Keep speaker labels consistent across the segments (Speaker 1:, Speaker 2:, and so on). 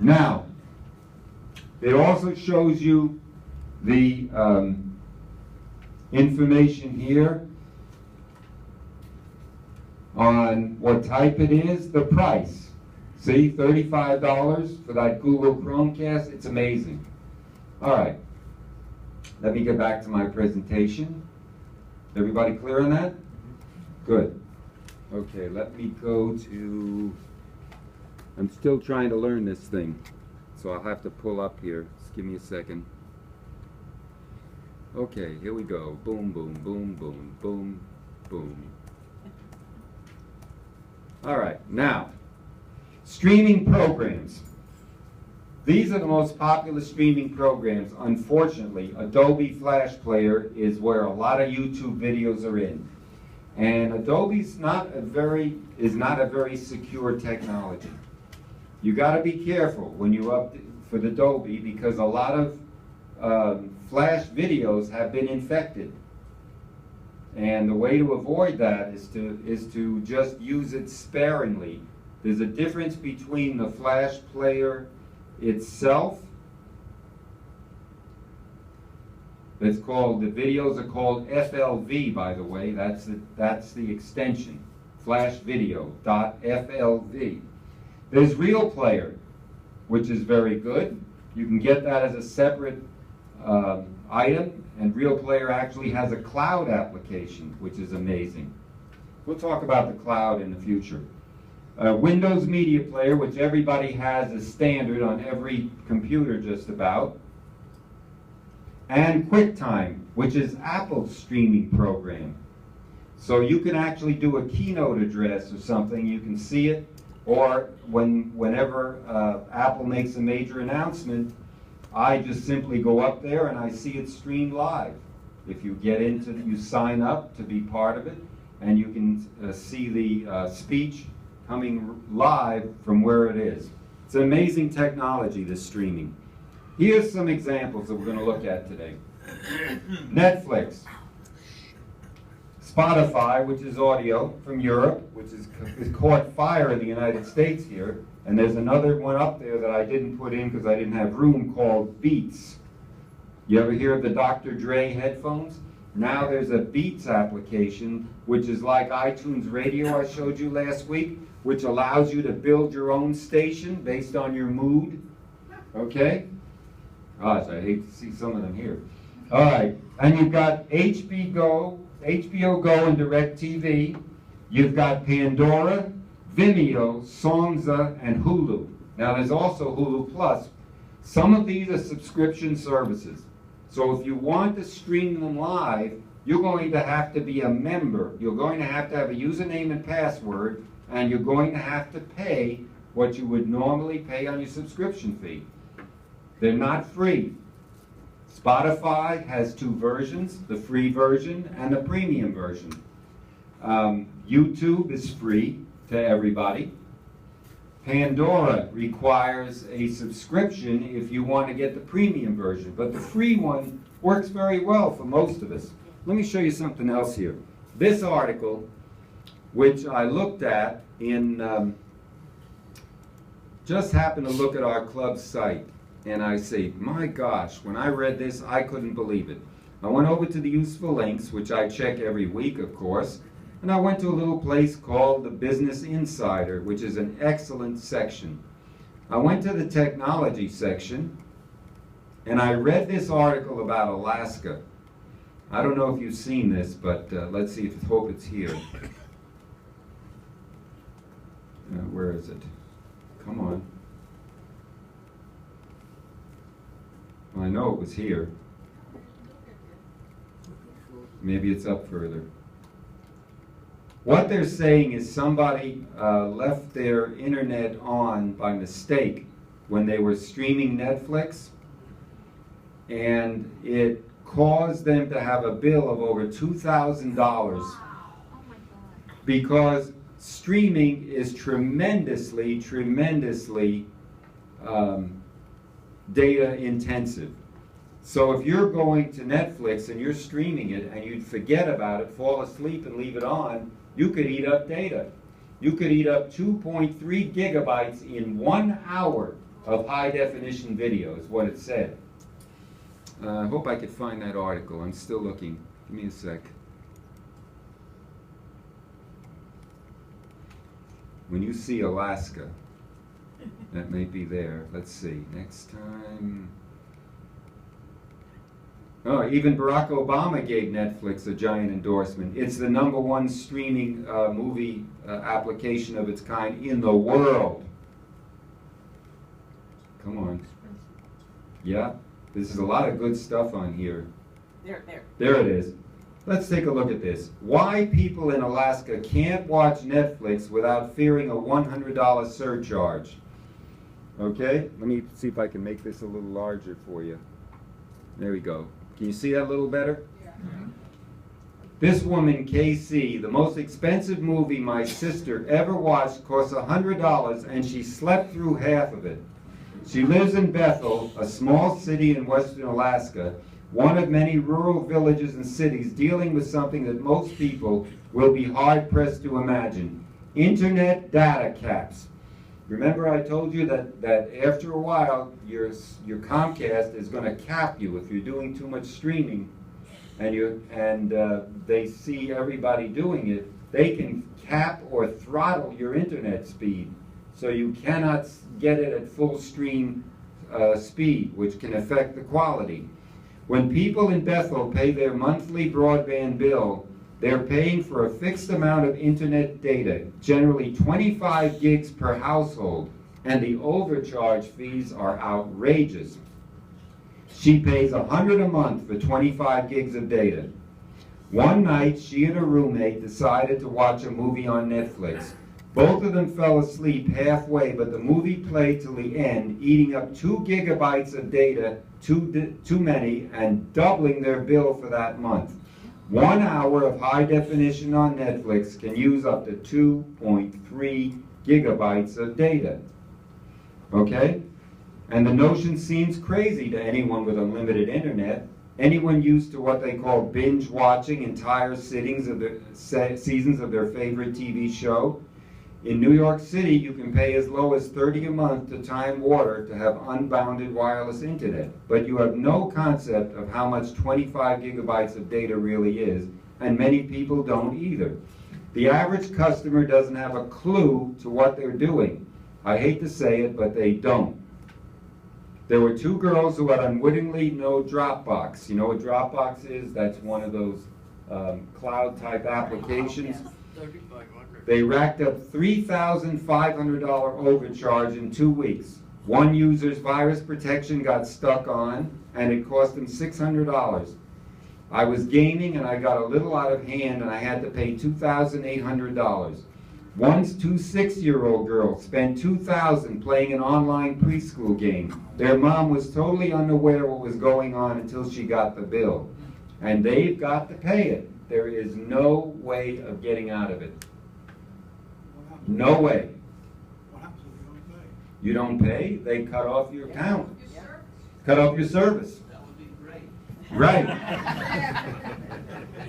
Speaker 1: Now, it also shows you the information here on what type it is, the price. See, $35 for that Google Chromecast. It's amazing. All right, let me get back to my presentation. Everybody clear on that? Good. Okay, let me go to, I'm still trying to learn this thing, so I'll have to pull up here. Just give me a second. Okay, here we go. Boom, boom, boom, boom, boom, boom. All right, now, streaming programs. These are the most popular streaming programs. Unfortunately, Adobe Flash Player is where a lot of YouTube videos are in. And Adobe's not a very secure technology. You got to be careful when you for the Adobe, because a lot of Flash videos have been infected. And the way to avoid that is to just use it sparingly. There's a difference between the Flash Player itself. It's called, the videos are called FLV, by the way. That's the extension, flashvideo.flv. There's Real Player, which is very good. You can get that as a separate item, and Real Player actually has a cloud application, which is amazing. We'll talk about the cloud in the future. Windows Media Player, which everybody has as standard on every computer just about. And QuickTime, which is Apple's streaming program. So you can actually do a keynote address or something, you can see it, or whenever Apple makes a major announcement, I just simply go up there and I see it streamed live. If you get into it, you sign up to be part of it, and you can see the speech coming live from where it is. It's an amazing technology, this streaming. Here's some examples that we're going to look at today. Netflix, Spotify, which is audio from Europe, which is caught fire in the United States here, and there's another one up there that I didn't put in because I didn't have room, called Beats. You ever hear of the Dr. Dre headphones? Now there's a Beats application, which is like iTunes Radio I showed you last week, which allows you to build your own station based on your mood. Okay? Gosh, I hate to see some of them here. All right, and you've got HBO Go and DirecTV. You've got Pandora, Vimeo, Songza, and Hulu. Now there's also Hulu Plus. Some of these are subscription services. So if you want to stream them live, you're going to have to be a member. You're going to have a username and password, and you're going to have to pay what you would normally pay on your subscription fee. They're not free. Spotify has two versions, the free version and the premium version. YouTube is free to everybody. Pandora requires a subscription if you want to get the premium version, but the free one works very well for most of us. Let me show you something else here. This article, which I looked at in, just happened to look at our club site, and I say, my gosh, when I read this, I couldn't believe it. I went over to the useful links, which I check every week, of course, and I went to a little place called the Business Insider, which is an excellent section. I went to the technology section, and I read this article about Alaska. I don't know if you've seen this, but let's see, hope it's here. Where is it? Come on. Well, I know it was here. Maybe it's up further. What they're saying is somebody left their internet on by mistake when they were streaming Netflix, and it caused them to have a bill of over $2,000 because streaming is tremendously data intensive. So if you're going to Netflix and you're streaming it and you'd forget about it, fall asleep and leave it on, you could eat up data. You could eat up 2.3 gigabytes in 1 hour of high-definition video, is what it said. I hope I could find that article. I'm still looking. Give me a sec. When you see Alaska, that may be there. Let's see. Next time. Oh, even Barack Obama gave Netflix a giant endorsement. It's the #1 streaming movie application of its kind in the world. Come on. Yeah, this is a lot of good stuff on here. There it is. Let's take a look at this. Why people in Alaska can't watch Netflix without fearing a $100 surcharge. Okay, let me see if I can make this a little larger for you. There we go. Can you see that a little better? Yeah. This woman, KC, the most expensive movie my sister ever watched cost $100 and she slept through half of it. She lives in Bethel, a small city in western Alaska, one of many rural villages and cities dealing with something that most people will be hard-pressed to imagine: internet data caps. Remember I told you that after a while your Comcast is going to cap you if you're doing too much streaming, and they see everybody doing it. They can cap or throttle your internet speed, so you cannot get it at full stream speed, which can affect the quality. When people in Bethel pay their monthly broadband bill, they're paying for a fixed amount of internet data, generally 25 gigs per household, and the overcharge fees are outrageous. She pays $100 a month for 25 gigs of data. One night, she and her roommate decided to watch a movie on Netflix. Both of them fell asleep halfway, but the movie played till the end, eating up 2 gigabytes of data, too many, and doubling their bill for that month. 1 hour of high definition on Netflix can use up to 2.3 gigabytes of data. Okay? And the notion seems crazy to anyone with unlimited internet. Anyone used to what they call binge watching entire seasons of their favorite TV show. In New York City, you can pay as low as $30 a month to Time Warner to have unbounded wireless internet, but you have no concept of how much 25 gigabytes of data really is, and many people don't either. The average customer doesn't have a clue to what they're doing. I hate to say it, but they don't. There were 2 girls who had unwittingly no Dropbox. You know what Dropbox is? That's one of those cloud-type applications. They racked up $3,500 overcharge in 2 weeks. One user's virus protection got stuck on, and it cost them $600. I was gaming, and I got a little out of hand, and I had to pay $2,800. One's 2 6-year-old girls spent $2,000 playing an online preschool game. Their mom was totally unaware what was going on until she got the bill. And they've got to pay it. There is no way of getting out of it. No way.
Speaker 2: What happens if you don't pay?
Speaker 1: You don't pay, they cut off your account. Cut off your service.
Speaker 2: That would be great.
Speaker 1: Right.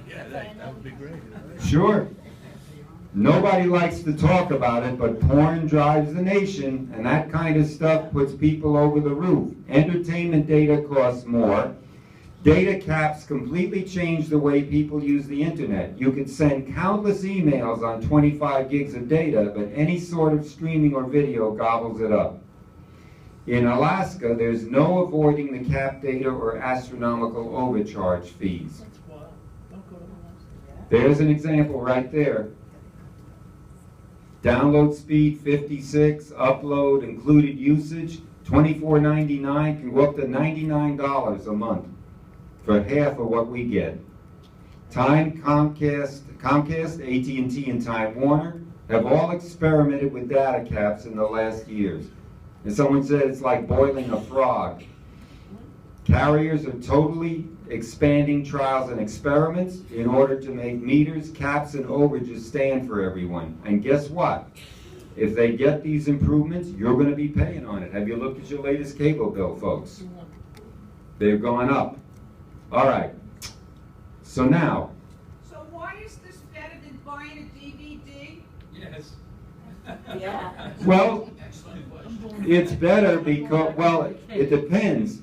Speaker 2: Yeah, that would be great.
Speaker 1: Sure. Nobody likes to talk about it, but porn drives the nation, and that kind of stuff puts people over the roof. Entertainment data costs more. Data caps completely change the way people use the internet. You could send countless emails on 25 gigs of data, but any sort of streaming or video gobbles it up. In Alaska, there's no avoiding the cap data or astronomical overcharge fees. There's an example right there. Download speed 56, upload, included usage, $24.99 can go up to $99 a month for half of what we get. Time, Comcast, AT&T, and Time Warner have all experimented with data caps in the last years. And someone said it's like boiling a frog. Carriers are totally expanding trials and experiments in order to make meters, caps, and overages stand for everyone. And guess what? If they get these improvements, you're going to be paying on it. Have you looked at your latest cable bill, folks? They've gone up. All right. So now.
Speaker 3: So why is this better than buying a DVD?
Speaker 2: Yes.
Speaker 4: Yeah.
Speaker 1: Well, It's better because, well, it depends.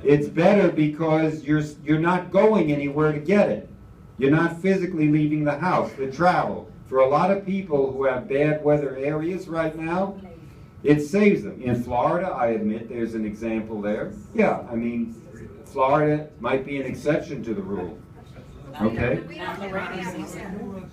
Speaker 1: It's better because you're not going anywhere to get it. You're not physically leaving the house to travel. For a lot of people who have bad weather areas right now, it saves them. In Florida, I admit there's an example there. Yeah, I mean, Florida might be an exception to the rule. Okay?
Speaker 4: Not the rainy season.